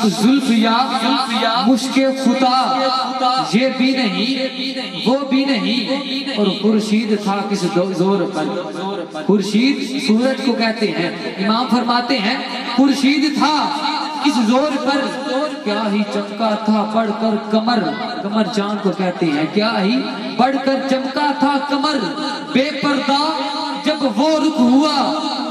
زلفیا مشک خطا یہ بھی نہیں وہ بھی نہیں، اور خورشید تھا کس زور پر. خورشید سورج کو کہتے ہیں. امام فرماتے ہیں خورشید تھا کس زور پر، کیا ہی چمکا تھا بڑھ کر کمر. کمر چاند کو کہتے ہیں. کیا ہی بڑھ کر چمکا تھا کمر، بے پردہ جب وہ رخ ہوا.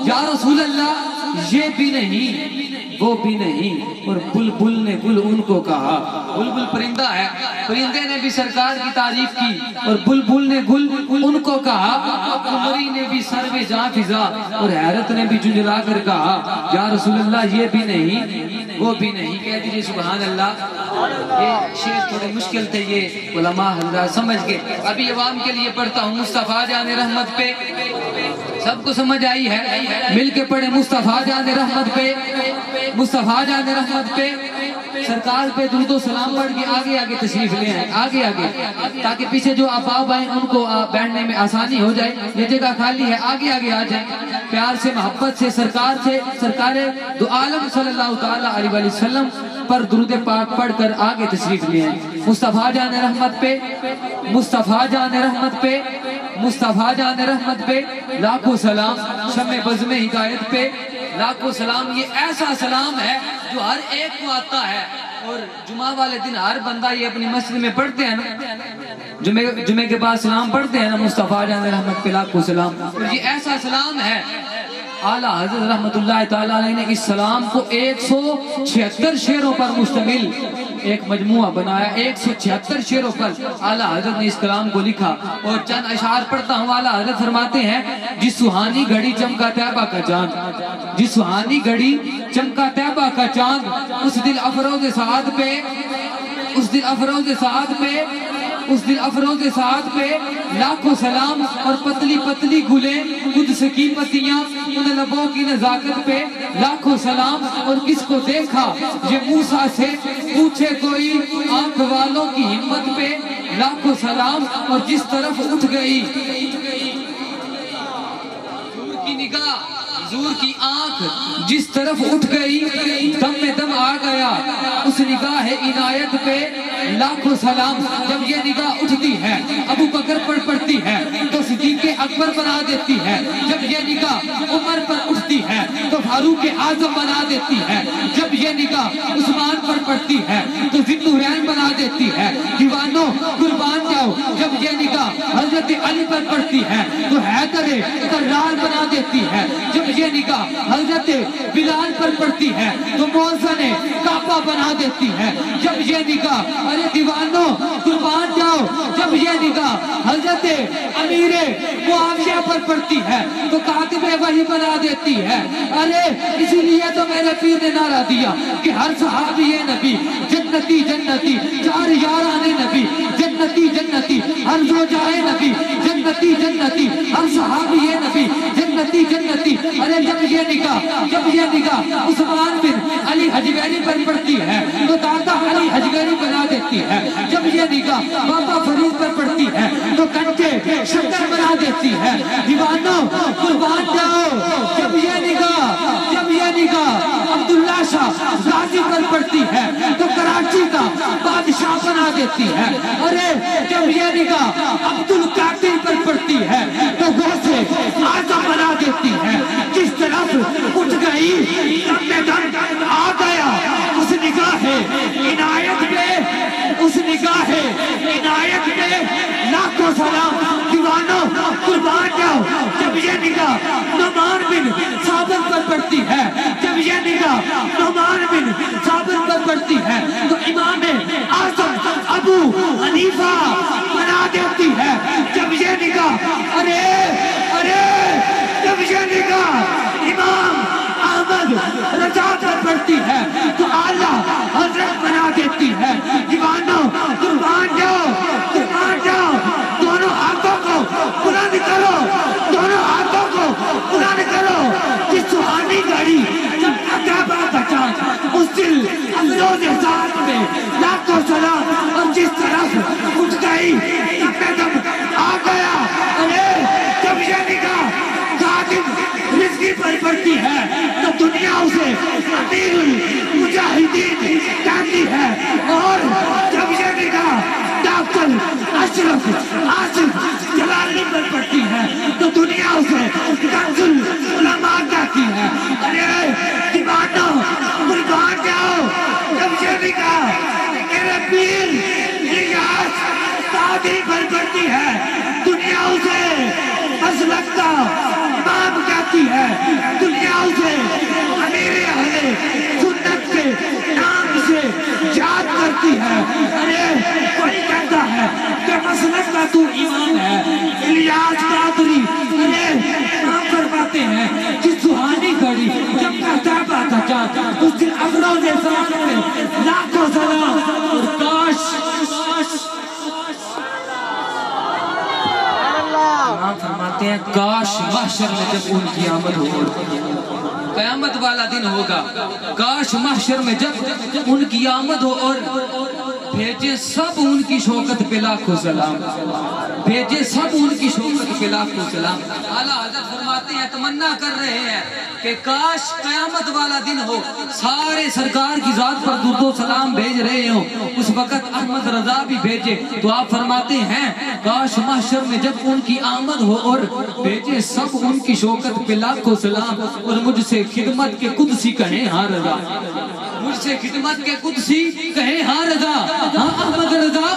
یا رسول اللہ یہ بھی نہیں وہ بھی نہیں، اور بلبل نے گل ان کو کہا. بلبل پرندہ ہے، پرندے نے بھی سرکار کی تعریف کی، اور بلبل نے گل ان کو کہا. قمری نے بھی سر میں جاں فضا، اور حیرت نے بھی جھنجھلا کر کہا یا رسول اللہ یہ بھی نہیں وہ بھی نہیں. کہہ دیجئے سبحان اللہ. یہ شعر تھوڑے مشکل تھے، یہ علماء حضرات سمجھ گئے. ابھی عوام کے لیے پڑھتا ہوں. مصطفیٰ جان رحمت پہ سب کو سمجھ آئی ہے؟ مل کے پڑھیں مصطفیٰ جان رحمت پہ. مصطفیٰ جان رحمت پہ سرکار پہ درود و سلام پڑھ کے آگے آگے تشریف لے آئیں، آگے آگے، تاکہ پیچھے جو احباب آئیں ان کو بیٹھنے میں آسانی ہو جائے. یہ جگہ خالی ہے، آگے آگے آ جائیں. پیار سے محبت سے سرکار دو عالم صلی اللہ تعالیٰ علیہ وآلہ وسلم پر درود پاک پڑھ کر آگے تشریف لے آئیں. مصطفیٰ جان رحمت پہ مصطفیٰ جان رحمت پہ مصطفیٰ جان رحمت پہ لاکھوں سلام. شمع بزم ہدایت پہ لاکھوں سلام. یہ ایسا سلام ہے جو ہر ایک کو آتا ہے، اور جمعہ والے دن ہر بندہ یہ اپنی مسجد میں پڑھتے ہیں نا، جمعے کے بعد سلام پڑھتے ہیں نا، مصطفیٰ جان رحمت پہ لاکھوں سلام. اور یہ ایسا سلام ہے، اعلیٰ حضرت رحمت اللہ تعالیٰ علیہ نے اس سلام کو 176 شعروں پر مشتمل ایک مجموعہ بنایا. 176 شعروں پر اعلیٰ حضرت نے اس کلام کو لکھا. اور چند اشعار پڑھتا ہوں. اعلیٰ حضرت فرماتے ہیں جس سہانی گھڑی چمکا طیبہ کا چاند، جس سہانی گھڑی چمکا طیبہ کا چاند، اس دل افروز سعادت پہ اس دل افروز سعادت پہ اس دل افروز سعادت پہ لاکھوں سلام. اور پتلی پتلی گلیں قدس کی پتیاں، ان لبوں کی نزاکت پہ لاکھوں سلام. اور کس کو دیکھا یہ موسیٰ سے پوچھے کوئی، آنکھ والوں کی ہمت پہ لاکھوں سلام. اور جس طرف اٹھ گئی حضور کی نگاہ، حضور کی آنکھ جس طرف اٹھ گئی، دم میں دم آ گیا اس نگاہ عنایت پہ لاکھوں سلام. جب یہ نگاہ اٹھتی ہے ابو بکر پر پڑتی ہے تو صدیق اکبر بنا دیتی ہے. جب یہ نگاہ عمر پر اٹھتی ہے تو فاروق اعظم بنا دیتی ہے. جب یہ نگاہ عثمان پر پڑتی ہے تو ذوالنورین بنا دیتی ہے. دیوانوں قربان جاؤ. جب یہ نگاہ حضرت علی پر پڑتی ہے تو حیدر کرار بنا دیتی ہے. جب یہ نگاہ حضرت بلال پر پڑتی ہے تو موزن کعبہ بنا دیتی ہے. جب یہ نگاہ ارے دیوانوں قربان جاؤ، جب یہ نگاہ حضرت امیر معاویہ پر پڑتی ہے تو کاتب وحی بنا دیتی ہے. ارے اسی لیے تو میرے پیر نے نعرہ دیا کہ ہر صحابی نبی جنتی جنتی، چار یاران نبی جنتی جنتی، ہر زوجائے نبی جنتی جنتی، ہر صحابی نبی جنتی جنتی. ارے جب یہ نگاہ عثمان بن علی حجویری پر پڑتی ہے تو دادا علی حجویری بنا دیتی ہے. جب یہ نگاہ بابا فرید پر پڑتی ہے تو کنٹے شکر بنا دیتی ہے. دیوانوں قربان جاؤ. جب یہ نگاہ عبداللہ شاہ غازی پر پڑتی ہے تو کراچی کا بادشاہ بنا دیتی ہے. ارے جب یہ نگاہ عبد القادر پر پڑتی ہے تو غوث اعظم بنا دیتی ہے. جس طرف اٹھ گئی دم میں دم آ گیا اس نگاہ عنایت پہ، اس نگاہ عنایت پہ لاکھوں سلام. دیوانوں قربان جاؤ. جب یہ نگاہ نعمان بن ثابت پر پڑتی ہے، جب یہ نگاہ نعمان بن ثابت پر پڑتی ہے تو امام اعظم ابو حنیفہ بنا دیتی ہے. جب یہ نگاہ ارے جب یہ نگاہ امام احمد رضا پر پڑتی ہے تو اعلیٰ حضرت بنا دیتی ہے. دیوانوں قربان جاؤ قربان جاؤ. دونوں ہاتھوں کو بلند کرو، دونوں ہاتھوں کو بلند کرو. جس سہانی گھڑی چمکا طیبہ کا چاند، اس دل افروز سعادت میں لاکھوں سلام. اور جس طرف اٹھ گئی دم میں دم آ گیا. ارے جب یہ نگاہ خادم رزقی پر پڑتی ہے تو دنیا اسے امیر مجاہدین کہتی ہے، اور جب یہ نگاہ ڈاکٹر اشرف آصف جلالی پر پڑتی ہے تو دنیا اسے کنز العلماء کہتی ہے۔ ارے دیوانوں قربان جاؤ، جب یہ نگاہ میرے پیر نیاز قادری پر پڑتی ہے دنیا اسے مسلک کا امام کہتی ہے، دنیا اسے امیر اہل سنت کے نام سے یاد کرتی ہے۔ ارے کوئی کہتا ہے کہ مسلک کا تو امام ہے، الیاس قادری ارے امام فرماتے ہیں جس سہانی گھڑی جب کرتاب آتا چاہتا اس دن ابروں نے سلام میں لاکھوں سلام، اور کاش امام فرماتے ہیں کاش محشر میں جب ان کی آمد ہو، قیامت والا دن ہوگا، کاش محشر میں جب ان کی آمد ہو اور بھیجے سب ان کی شوکت پہ لاکھوں سلام، بھیجے سب ان کی شوکت پہ لاکھوں سلام۔ اعلیٰ حضرت فرماتے ہیں تمنا کر رہے ہیں کہ کاش قیامت والا دن ہو، سارے سرکار کی ذات پر درود و سلام بھیج رہے ہوں، اس وقت احمد رضا بھی بھیجے تو آپ فرماتے ہیں کاش محشر میں جب ان کی آمد ہو اور بھیجے سب ان کی شوکت پہ لاکھوں سلام، اور مجھ سے خدمت کے قدسی کہیں ہاں رضا، مجھ سے خدمت کے قدسی کہیں ہاں رضا۔ ہاں احمد رضا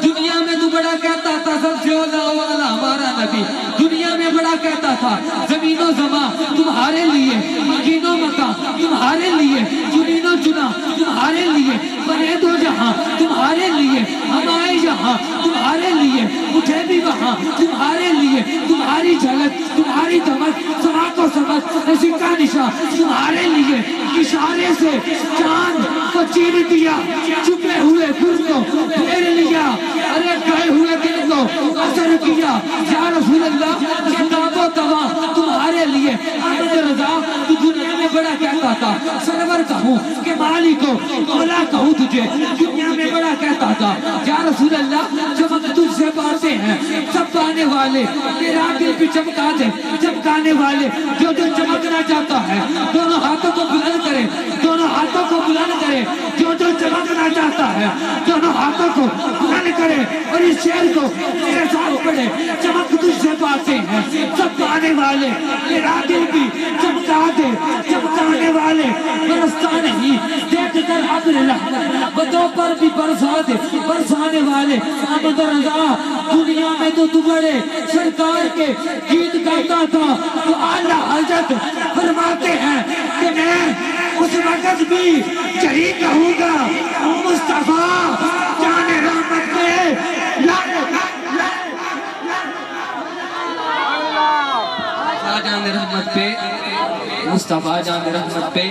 دنیا میں تو بڑا کہتا تھا سب سے اولا ہمارا نبی، دنیا میں بڑا کہتا تھا زمین و زمان تمہارے لیے، مکین و مکان تمہارے لیے، چنین و چنا تمہارے لیے، بنے دو جہاں تمہارے لیے، ہم آئے یہاں تمہارے لیے، اٹھے بھی وہاں تمہارے لیے، تمہاری جھلک تمہاری دمک سما کو سمجھ نسی کا نشان تمہارے لیے، اشارے سے چاند کو چیر دیا، چھپے ہوئے گر کو پھیر لیا، ارے گئے ہوئے دن کو اثر کیا، یا رسول اللہ کتاب و توا تمہارے لیے۔ احمد رضا تو دنیا میں بڑا کہتا تھا سرور کہوں کہ مالک کو مولا کہوں تجھے، دنیا میں بڑا کہتا تھا یا رسول اللہ جب ہم تجھ سے باتیں ہیں سب پانے والے میرا دل بھی چمکا دے، چمکانے والے جو جو چمکنا چاہتا ہے دونوں ہاتھوں کو بلند کرے، دونوں ہاتھوں کو بلند کرے، جو جو چمکنا چاہتا ہے دونوں ہاتھوں کو بلند کرے، اور اس شعر کو میرے ساتھ پڑھے، چمک تجھ سے باتیں ہیں سب پانے والے میرا دل بھی چمکا دے، چمکانے والے برستا نہیں دیکھ کر ابر رحمت بدوں پر بھی برسا دے، برسانے والے احمد رضا دنیا میں تو بڑے سرکار کے گیت گاتا تھا، تو اعلیٰ حضرت فرماتے ہیں کہ میں اس وقت بھی یہی کہوں گا مصطفیٰ جان رحمت پہ جان رحمت پہ مصطفیٰ جان رحمت پہ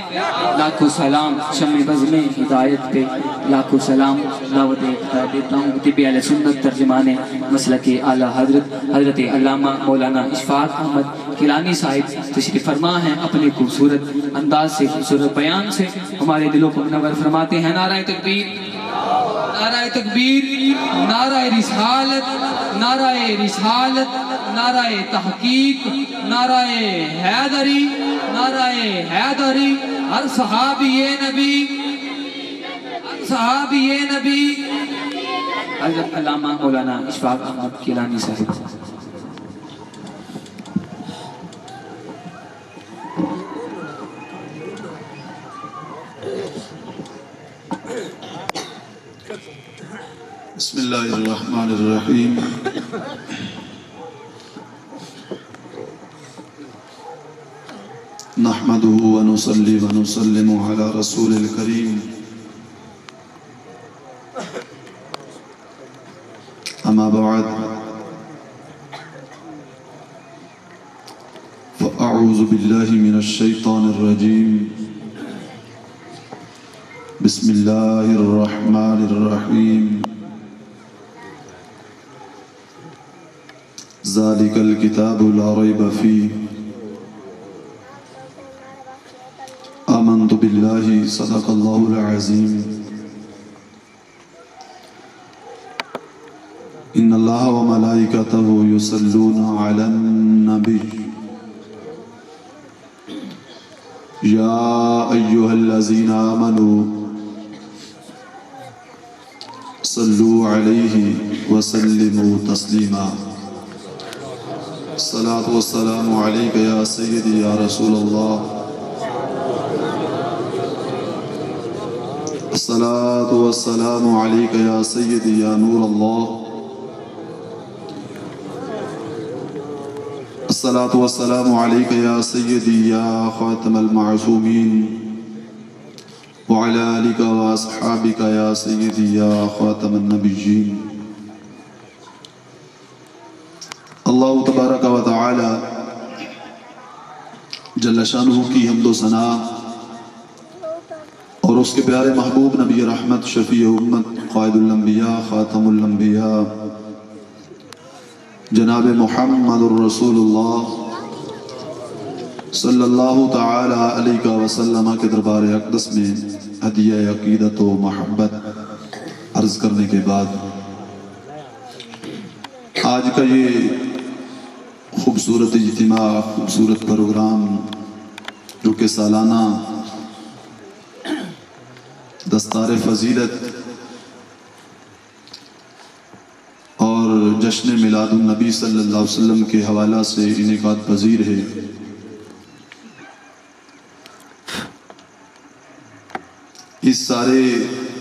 لاکھوں سلام، شمع بزم ہدایت پہ لاکھوں سلام، دعوت ہدایت دیتا ہوں طب اہل سنت ترجمان مسلک اعلیٰ حضرت علامہ مولانا اشفاق احمد گیلانی صاحب تشریف فرما ہیں، اپنے خوبصورت انداز سے خوبصورت بیان سے ہمارے دلوں کو منور فرماتے ہیں۔ نعرہ تکبیر، نعرہ تکبیر، نعرہ رسالت، نعرہ رسالت، نعرہ تحقیق، نعرہ حیدری، نعرہ حیدری، ہر صحابی نبی، ہر صحابی نبی، حضرت علامہ مولانا اشفاق احمد گیلانی صاحب۔ بسم اللہ الرحمن الرحیم۔ نحمده ونصلي ونسلم على رسول الكريم، اما بعد فاعوذ باللہ من الشیطان الرجیم، بسم اللہ الرحمن الرحیم۔ ذالک الکتاب لا ریب فیہ، آمنت باللہ صدق اللہ العظیم۔ ان اللہ وملائکتہ یصلون علی النبی یا ایہا الذین آمنوا صلوا علیہ وسلموا تسلیما الصلاۃ والسلام علیک یا سیدی یا رسول اللہ الصلاۃ والسلام علیک یا سیدی یا نور اللہ الصلاۃ والسلام علیک یا سیدی یا خاتم المعصومین وعلى آلك وأصحابك يا سيدي يا خاتم النبيين اللہ تبارک و تعالی جل شانہ کی حمد و ثنا اور اس کے پیارے محبوب نبی رحمت شفیع امت قائد الانبیاء خاتم الانبیاء جناب محمد الرسول اللہ صلی اللہ تعالی علیہ وسلم کے دربار اقدس میں ہدیہ عقیدت و محبت عرض کرنے کے بعد آج کا یہ خوبصورت اجتماع، خوبصورت پروگرام جو کہ سالانہ دستار فضیلت اور جشن میلاد النبی صلی اللہ علیہ وسلم کے حوالہ سے انعقاد پذیر ہے، اس سارے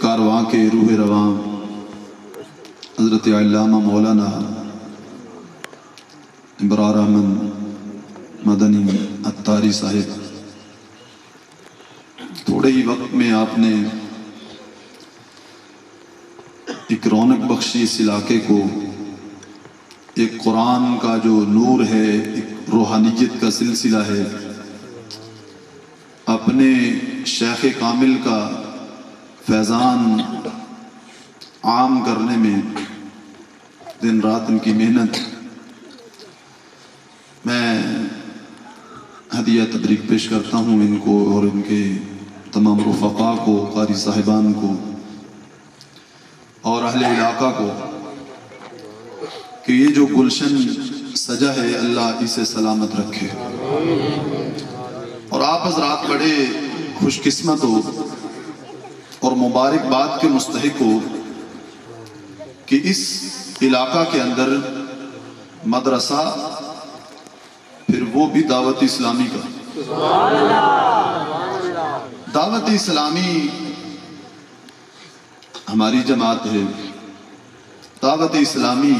کارواں کے روح رواں حضرت علامہ مولانا ابرار احمد مدنی عطاری صاحب، تھوڑے ہی وقت میں آپ نے ایک رونق بخشی اس علاقے کو، ایک قرآن کا جو نور ہے، ایک روحانیت کا سلسلہ ہے، اپنے شیخ کامل کا فیضان عام کرنے میں دن رات ان کی محنت، میں ہدیہ تبریک پیش کرتا ہوں ان کو اور ان کے تمام رفقاء کو، قاری صاحبان کو اور اہل علاقہ کو کہ یہ جو گلشن سجا ہے اللہ اسے سلامت رکھے، اور آپ حضرات بڑے خوش قسمت ہو اور مبارکباد کے مستحق ہو کہ اس علاقہ کے اندر مدرسہ، پھر وہ بھی دعوت اسلامی کا، دعوت اسلامی ہماری جماعت ہے، دعوت اسلامی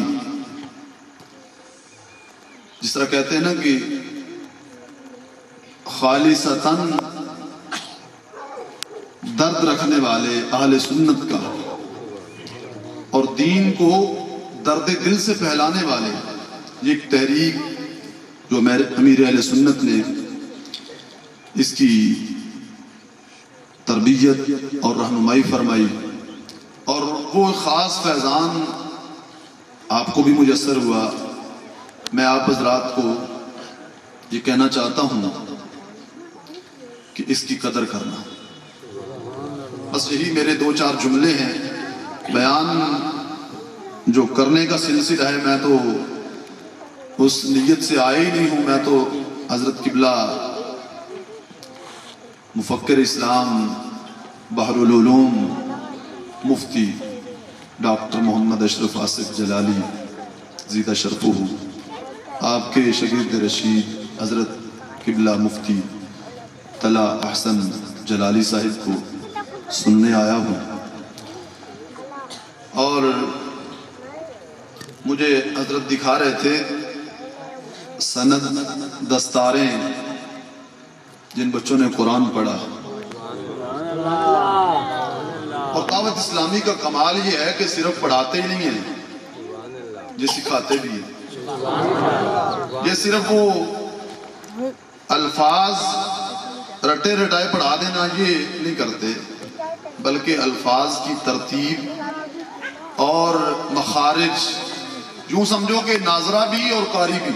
جس طرح کہتے ہیں نا کہ خالصتاً درد رکھنے والے اہل سنت کا اور دین کو درد دل سے پھیلانے والے، یہ ایک تحریک جو امیر اہل سنت نے اس کی تربیت اور رہنمائی فرمائی، اور وہ خاص فیضان آپ کو بھی میسر ہوا۔ میں آپ حضرات کو یہ کہنا چاہتا ہوں کہ اس کی قدر کرنا، بس یہی میرے دو چار جملے ہیں۔ بیان جو کرنے کا سلسلہ ہے، میں تو اس نیت سے آئے ہی نہیں ہوں، میں تو حضرت قبلہ مفکر اسلام بحر العلوم مفتی ڈاکٹر محمد اشرف آصف جلالی زیدہ شرفہ، آپ کے شاگرد رشید حضرت قبلہ مفتی طلع احسن جلالی صاحب کو سننے آیا ہوں، اور مجھے حضرت دکھا رہے تھے سند دستاریں جن بچوں نے قرآن پڑھا، اور دعوت اسلامی کا کمال یہ ہے کہ صرف پڑھاتے ہی نہیں ہیں، یہ سکھاتے بھی ہیں۔ یہ صرف وہ الفاظ رٹے رٹائے پڑھا دینا یہ نہیں کرتے، بلکہ الفاظ کی ترتیب اور مخارج، یوں سمجھو کہ ناظرہ بھی اور قاری بھی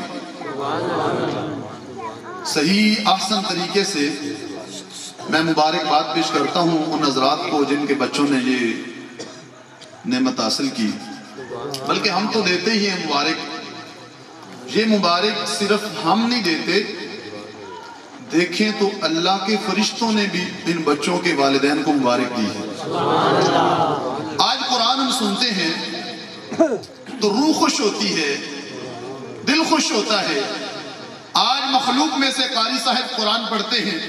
صحیح احسن طریقے سے۔ میں مبارکباد پیش کرتا ہوں ان حضرات کو جن کے بچوں نے یہ نعمت حاصل کی، بلکہ ہم تو دیتے ہی ہیں مبارک۔ یہ مبارک صرف ہم نہیں دیتے، دیکھیں تو اللہ کے فرشتوں نے بھی ان بچوں کے والدین کو مبارک دی ہے۔ آج قرآن ہم سنتے تو روح خوش ہوتی ہے، دل خوش ہوتا ہے۔ آج مخلوق میں سے قاری صاحب قرآن پڑھتے ہیں،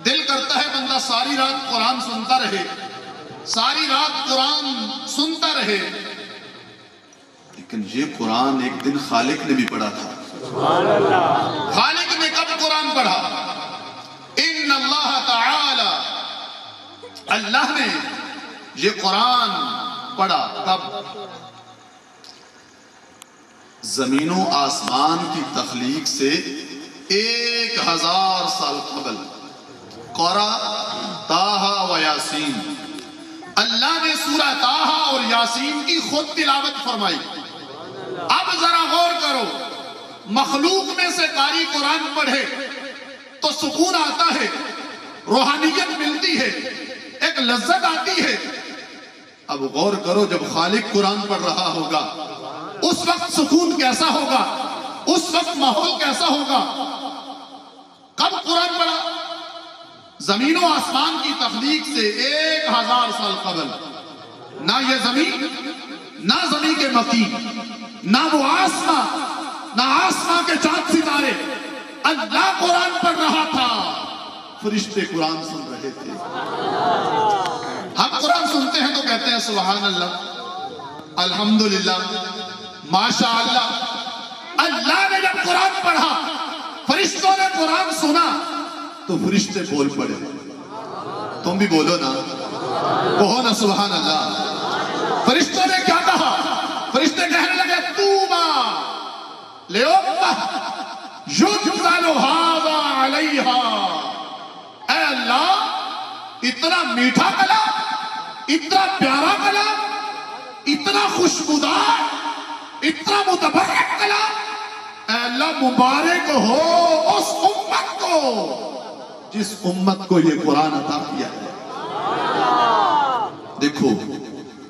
دل کرتا ہے بندہ ساری رات قرآن سنتا رہے، ساری رات قرآن سنتا رہے، لیکن یہ قرآن ایک دن خالق نے بھی پڑھا تھا۔ خالق نے کب قرآن پڑھا؟ ان اللہ تعالی، اللہ نے یہ قرآن پڑھا کب؟ زمین و آسمان کی تخلیق سے 1000 سال قبل۔ قرآ طٰہٰ و یاسین، اللہ نے سورہ طٰہٰ اور یاسین کی خود تلاوت فرمائی۔ اب ذرا غور کرو، مخلوق میں سے قاری قرآن پڑھے تو سکون آتا ہے، روحانیت ملتی ہے، ایک لذت آتی ہے۔ اب غور کرو، جب خالق قرآن پڑھ رہا ہوگا اس وقت سکون کیسا ہوگا، اس وقت ماحول کیسا ہوگا؟ کب قرآن پڑھا؟ زمین و آسمان کی تخلیق سے 1000 سال قبل۔ نہ یہ زمین، نہ زمین کے مکین، نہ وہ آسمان، نہ آسمان کے چاند ستارے، اللہ قرآن پڑھ رہا تھا، فرشتے قرآن سن رہے تھے۔ ہم قرآن سنتے ہیں تو کہتے ہیں سبحان اللہ، الحمدللہ، ماشاءاللہ۔ اللہ نے جب قرآن پڑھا، فرشتوں نے قرآن سنا تو فرشتے بول پڑے۔ تم بھی بولو نا، کہو نا سبحان اللہ۔ فرشتوں نے کیا کہا؟ فرشتے کہنے لگے طوبیٰ لأمہ یُنزل ھذا علیہا۔ اے اللہ، اتنا میٹھا کلام، اتنا پیارا کلام، اتنا خوشبودار، اتنا متبرک کلام، اے اللہ مبارک ہو اس امت کو جس امت کو یہ قرآن عطا کیا ہے۔ دیکھو،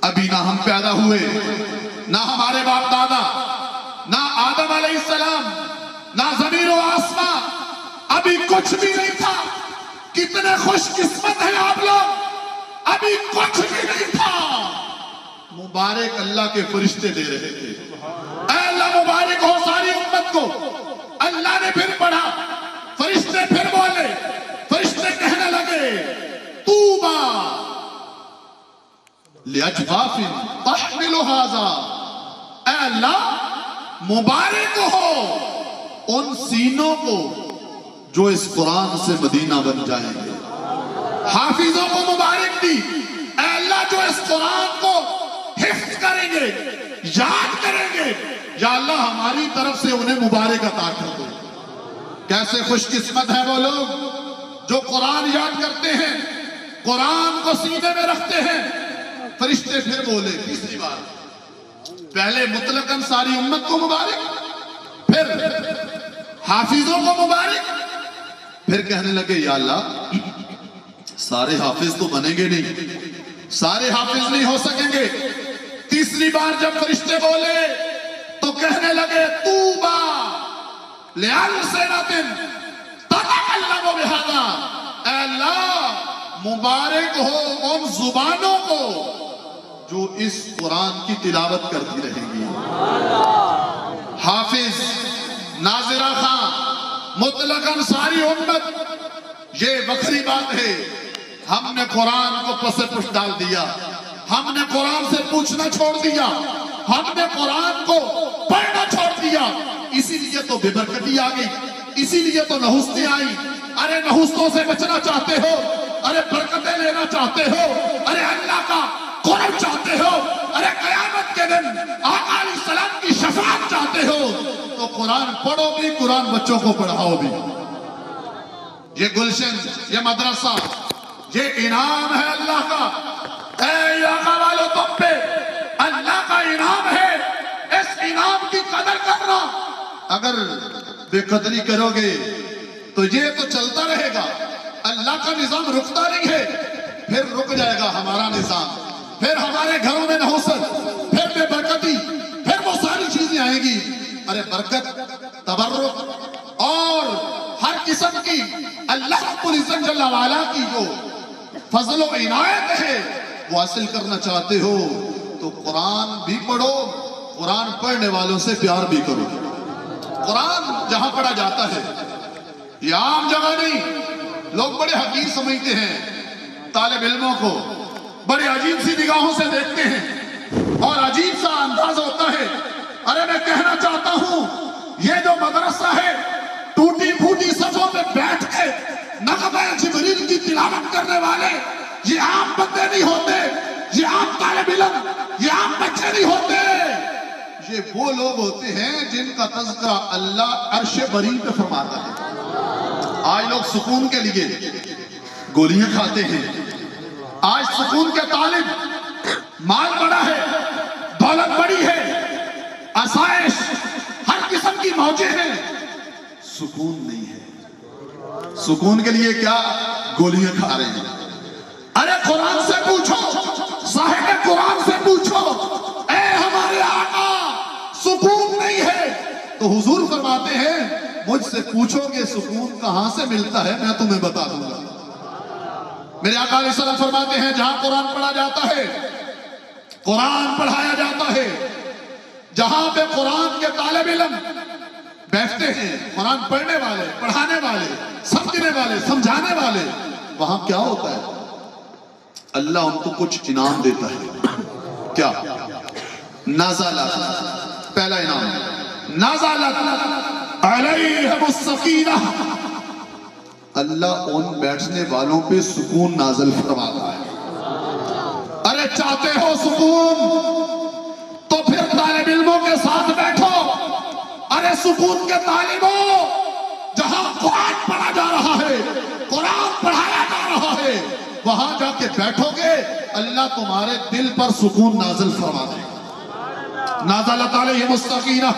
ابھی نہ ہم پیدا ہوئے، نہ ہمارے باپ دادا، نہ آدم علیہ السلام، نہ زمین و آسمان، ابھی کچھ بھی نہیں تھا۔ کتنے خوش قسمت ہیں آپ لوگ، ابھی کچھ بھی نہیں تھا، مبارک اللہ کے فرشتے دے رہے تھے۔ اے اللہ مبارک ہو ساری امت کو۔ اللہ نے پھر پڑھا، فرشتے پھر بولے، فرشتے کہنے لگے طوبیٰ لأجفاف تحمل ھذا۔ اے اللہ مبارک ہو ان سینوں کو جو اس قرآن سے مدینہ بن جائیں گے۔ حافظوں کو مبارک دی، اے اللہ جو اس قرآن کو حفظ کریں گے، یاد کریں گے، یا اللہ ہماری طرف سے انہیں مبارک عطا کر دو۔ کیسے خوش قسمت ہیں وہ لوگ جو قرآن یاد کرتے ہیں، قرآن کو سینے میں رکھتے ہیں۔ فرشتے پھر بولے تیسری بار، پہلے مطلقاً ساری امت کو مبارک، پھر حافظوں کو مبارک، پھر کہنے لگے یا اللہ سارے حافظ تو بنیں گے نہیں، سارے حافظ نہیں ہو سکیں گے۔ تیسری بار جب فرشتے بولے تو کہنے لگے طوبیٰ لألسنۃ تتکلم بھذا۔ اے اللہ مبارک ہو ان زبانوں کو جو اس قرآن کی تلاوت کرتی رہیں گی۔ حافظ، ناظرہ خان، مطلقاً ساری امت، یہ بکری بات ہے۔ ہم نے قرآن کو پس پش ڈال دیا، ہم نے قرآن سے پوچھنا چھوڑ دیا، ہم نے قرآن کو پڑھنا چھوڑ دیا، اسی لیے تو بے برکتی آ گئی، اسی لیے تو نحوستیں آئی۔ ارے نحوستوں سے بچنا چاہتے ہو، ارے برکتیں لینا چاہتے ہو، ارے اللہ کا قرب چاہتے ہو، ارے قیامت کے دن آقا علیہ السلام کی شفاعت چاہتے ہو، تو قرآن پڑھو بھی، قرآن بچوں کو پڑھاؤ بھی۔ یہ گلشن، یہ مدرسہ، یہ انعام ہے اللہ کا۔ اے علاقہ والو تم پہ اللہ کا انعام ہے، اس انعام کی قدر کرنا۔ اگر بے قدری کرو گے تو یہ تو چلتا رہے گا، اللہ کا نظام رکتا نہیں ہے، پھر رک جائے گا ہمارا نظام، پھر ہمارے گھروں میں نحوست، پھر بے برکتی، پھر وہ ساری چیزیں آئیں گی۔ ارے برکت، تبرک اور ہر قسم کی اللہ رب العزت جل وعلا کی جو فضل و عنایت ہے وہ حاصل کرنا چاہتے ہو تو تو قرآن بھی پڑھو، قرآن پڑھنے والوں سے پیار بھی کرو۔ قرآن جہاں پڑھا جاتا ہے یہ عام جگہ نہیں، لوگ بڑے حقیر سمجھتے ہیں، طالب علموں کو بڑے عجیب سی نگاہوں سے دیکھتے ہیں اور عجیب سا انداز ہوتا ہے۔ ارے میں کہنا چاہتا ہوں یہ جو مدرسہ ہے ٹوٹی پھوٹی صفوں میں بیٹھ کے نغمہ جبریل کی تلاوت کرنے والے یہ عام بندے نہیں ہوتے، یہ عام طالب علم، یہ عام بچے نہیں ہوتے، یہ وہ لوگ ہوتے ہیں جن کا تذکرہ اللہ عرش بری پہ فرماتا ہے۔ آج لوگ سکون کے لیے گولیاں کھاتے ہیں، آج سکون کے طالب، مال بڑا ہے، دولت بڑی ہے، آسائش ہر قسم کی موجیں ہیں، سکون نہیں ہے۔ سکون کے لیے کیا گولیاں کھا رہے ہیں؟ ارے قرآن سے پوچھو، صاحب قرآن سے پوچھو، اے ہمارے آقا سکون نہیں ہے تو حضور فرماتے ہیں مجھ سے پوچھو گے سکون کہاں سے ملتا ہے میں تمہیں بتا دوں گا۔ میرے آقا علیہ السلام فرماتے ہیں جہاں قرآن پڑھا جاتا ہے، قرآن پڑھایا جاتا ہے، جہاں پہ قرآن کے طالب علم بیٹھتے ہیں، قرآن پڑھنے والے، پڑھانے والے، سمجھنے والے، سمجھانے والے، وہاں کیا ہوتا ہے؟ اللہ ان کو کچھ انعام دیتا ہے۔ کیا؟ نازلت، پہلا انعام نازلت علیہم السکینہ، اللہ ان بیٹھنے والوں پہ سکون نازل فرماتا ہے۔ ارے چاہتے ہو سکون تو پھر طالب علموں کے ساتھ بیٹھو۔ ارے سکون کے طالبوں، جہاں قرآن پڑھا جا رہا ہے، قرآن پڑھایا جا رہا ہے، وہاں جا کے بیٹھو گے اللہ تمہارے دل پر سکون نازل فرما دے گا۔ نازلت علیہم السکینہ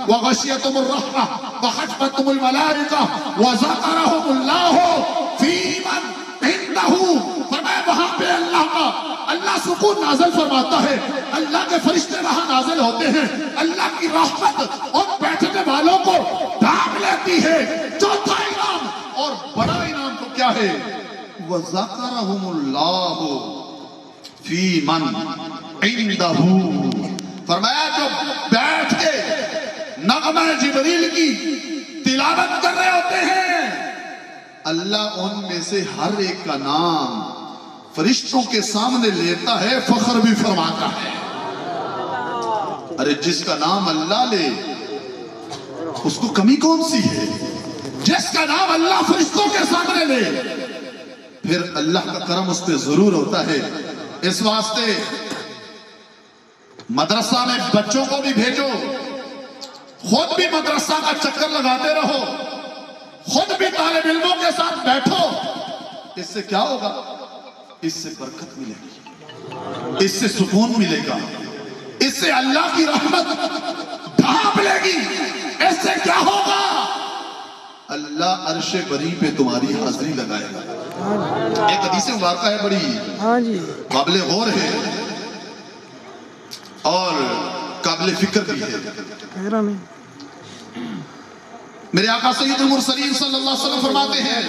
وغشیتہم الرحمہ وحفتہم الملائکہ وذکرہم اللہ فی من عندہ، فرمایا وہاں پہ اللہ سکون نازل فرماتا ہے، اللہ کے فرشتے وہاں نازل ہوتے ہیں، اللہ کی رحمت اور بیٹھنے والوں کو ڈھانپ لیتی ہے۔ چوتھا انعام اور بڑا انعام تو کیا ہے؟ وَذَكَرَهُمُ اللَّهُ فِي مَنْ عِنْدَهُ، فرمایا جو بیٹھ کے نغمہ جبریل کی تلاوت کر رہے ہوتے ہیں اللہ ان میں سے ہر ایک کا نام فرشتوں کے سامنے لیتا ہے، فخر بھی فرماتا ہے۔ ارے جس کا نام اللہ لے اس کو کمی کون سی ہے؟ جس کا نام اللہ فرشتوں کے سامنے لے پھر اللہ کا کرم اس پہ ضرور ہوتا ہے۔ اس واسطے مدرسہ میں بچوں کو بھی بھیجو، خود بھی مدرسہ کا چکر لگاتے رہو، خود بھی طالب علموں کے ساتھ بیٹھو۔ اس سے کیا ہوگا؟ اس سے برکت ملے گی، اس سے سکون ملے گا، اس سے اللہ کی رحمت ڈھانپ لے گی۔ اس سے کیا ہوگا؟ اللہ عرش بری پہ تمہاری حاضری لگائے گا۔ ایک حدیث مبارکہ ہے، بڑی قابل غور ہے اور قابل فکر بھی ہے۔ میرے آقا سید المرسلین صلی اللہ علیہ وسلم فرماتے ہیں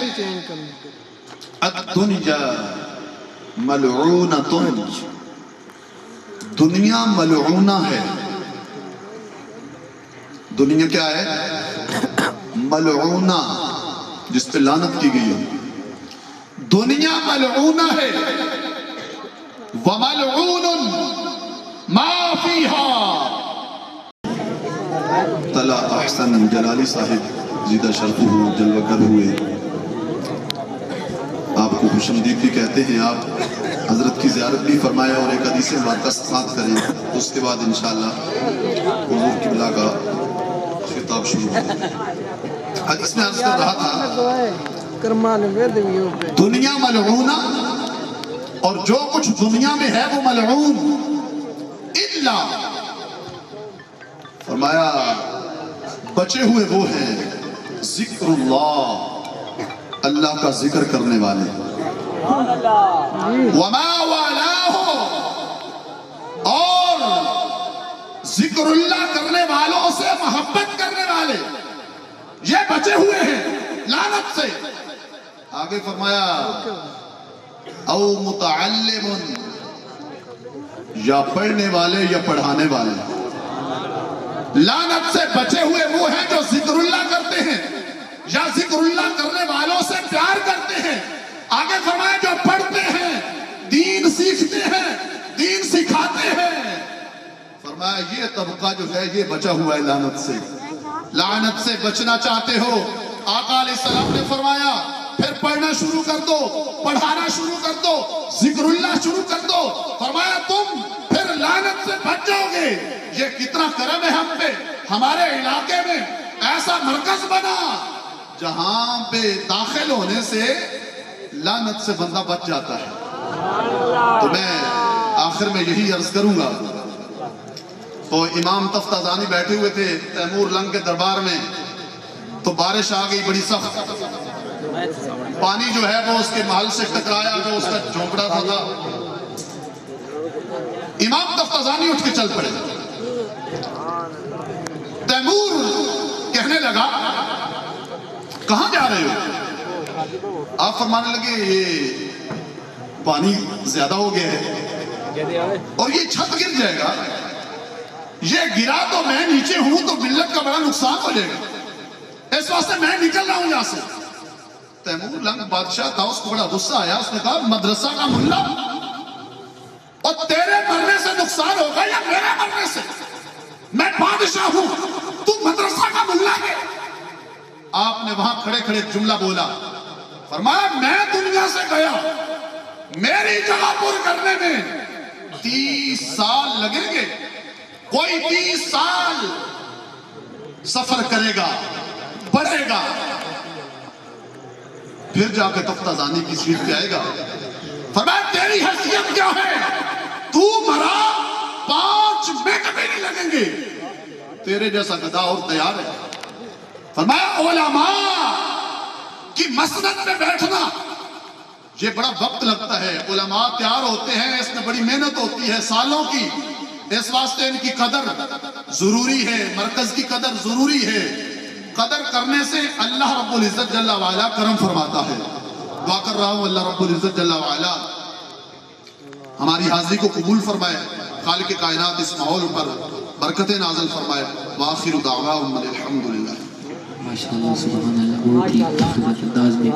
الدنیا ملعونۃ، دنیا ملعونہ ہے۔ دنیا کیا ہے؟ ملعونہ، جس پہ لعنت کی گئی ہے۔ دنیا ملعونہ ہے، وملعون ما فیہا۔ طلع احسن جلالی صاحب زیدہ شرفہ جلوہ گر ہوئے، آپ کو خوش آمدید بھی کہتے ہیں۔ آپ حضرت کی زیارت بھی فرمائے اور ایک حدیث مبارکہ سماعت کریں، اس کے بعد انشاءاللہ حضور کی بلا کا خطاب شروع ہوگا۔ حدیث میں عرض کر رہا تھا دنیا ملعونہ، اور جو کچھ دنیا میں ہے وہ ملعون، الا فرمایا بچے ہوئے وہ ہیں ذکر اللہ، اللہ کا ذکر کرنے والے، وما والاہ، اور ذکر اللہ کرنے والوں سے محبت کرنے والے، یہ بچے ہوئے ہیں لعنت سے۔ آگے فرمایا او متعلم یا پڑھنے والے یا پڑھانے والے. لعنت سے بچے ہوئے وہ ہیں جو ذکر اللہ کرتے ہیں یا ذکر اللہ کرنے والوں سے پیار کرتے ہیں. آگے فرمایا جو پڑھتے ہیں, دین سیکھتے ہیں, دین سکھاتے ہیں. فرمایا یہ طبقہ جو ہے یہ بچا ہوا ہے لعنت سے. لعنت سے بچنا چاہتے ہو, آقا علیہ السلام نے فرمایا پھر پڑھنا شروع کر دو, پڑھانا شروع کر دو, ذکر اللہ شروع کر دو. فرمایا تم پھر لعنت سے بچ جاؤ گے. یہ کتنا کرم ہے ہم پہ, ہمارے علاقے میں ایسا مرکز بنا جہاں پہ داخل ہونے سے لعنت سے بندہ بچ جاتا ہے. تو میں آخر میں یہی عرض کروں گا. تو امام تفتازانی بیٹھے ہوئے تھے تیمور لنگ کے دربار میں, تو بارش آ گئی بڑی سخت. پانی جو ہے وہ اس کے محل سے ٹکرایا جو اس کا جھونپڑا تھا. امام تفتازانی اٹھ کے چل پڑے. تیمور کہنے لگا کہاں جا رہے ہو؟ آپ فرمانے لگے یہ پانی زیادہ ہو گیا ہے اور یہ چھت گر جائے گا. یہ گرا تو میں نیچے ہوں تو ملت کا بڑا نقصان ہو جائے گا, اس واسطے میں نکل رہا ہوں یہاں سے. تیمور لنگ بادشاہ تھا, اس کو بڑا غصہ آیا. اس نے کہا مدرسہ کا ملا, اور تیرے مرنے سے نقصان ہوگا یا میرے مرنے سے؟ میں بادشاہ ہوں, تو مدرسہ کا ملا ہے. آپ نے وہاں کھڑے کھڑے جملہ بولا. فرمایا میں دنیا سے گیا, میری جگہ پر کرنے میں 30 سال لگیں گے. کوئی 30 سال سفر کرے گا, پڑھے گا, پھر جا کے تفتازانی کی سیٹ پہ آئے گا. فرمایا تیری حیثیت کیا ہے؟ تو مرا 5 منٹ بھی نہیں لگیں گے, تیرے جیسا گدھا اور تیار ہے. فرمایا علماء کی مسند میں بیٹھنا یہ بڑا وقت لگتا ہے. علماء تیار ہوتے ہیں, اس میں بڑی محنت ہوتی ہے سالوں کی. اس واسطے ان کی قدر ضروری ہے, مرکز کی قدر ضروری ہے. قدر کرنے سے اللہ رب العزت جل وعلا کرم فرماتا ہے. دعا کر رہا ہوں اللہ رب العزت جل وعلا ہماری حاضری کو قبول فرمائے, خالق کائنات اس ماحول پر برکتیں نازل فرمائے. وآخر دعواہم الحمدللہ. ماشاءاللہ سبحان اللہ, بہت ہی خوبصورت انداز میں